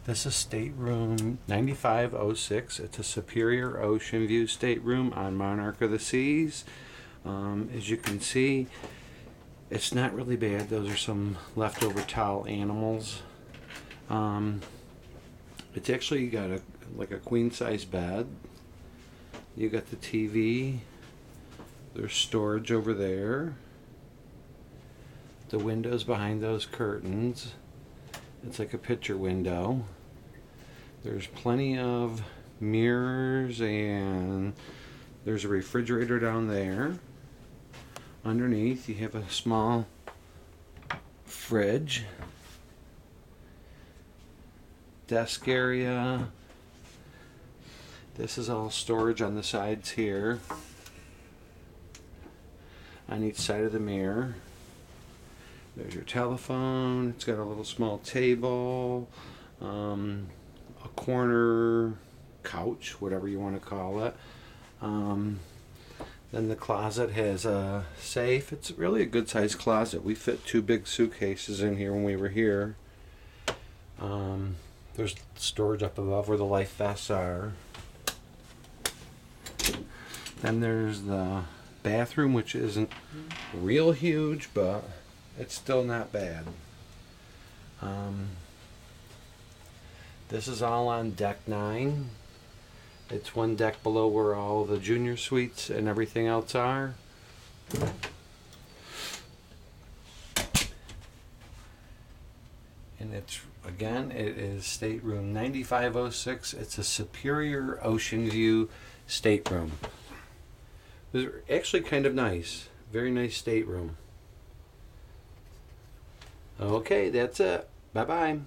This is Stateroom 9506. It's a superior ocean view stateroom on Monarch of the Seas. As you can see, it's not really bad. Those are some leftover towel animals. It's actually got like a queen size bed. You got the TV. There's storage over there. The windows behind those curtains. It's like a picture window. There's plenty of mirrors, and there's a refrigerator down there. Underneath you have a small fridge, desk area. This is all storage on the sides here, on each side of the mirror. There's your telephone. It's got a little small table, a corner couch, whatever you want to call it. Then the closet has a safe. It's really a good sized closet. We fit 2 big suitcases in here when we were here. There's storage up above where the life vests are. Then there's the bathroom, which isn't real huge, but it's still not bad. This is all on deck 9. It's one deck below where all the junior suites and everything else are. And it is Stateroom 9506. It's a superior ocean view stateroom. It's actually kind of nice. Very nice stateroom. Okay, that's it. Bye-bye.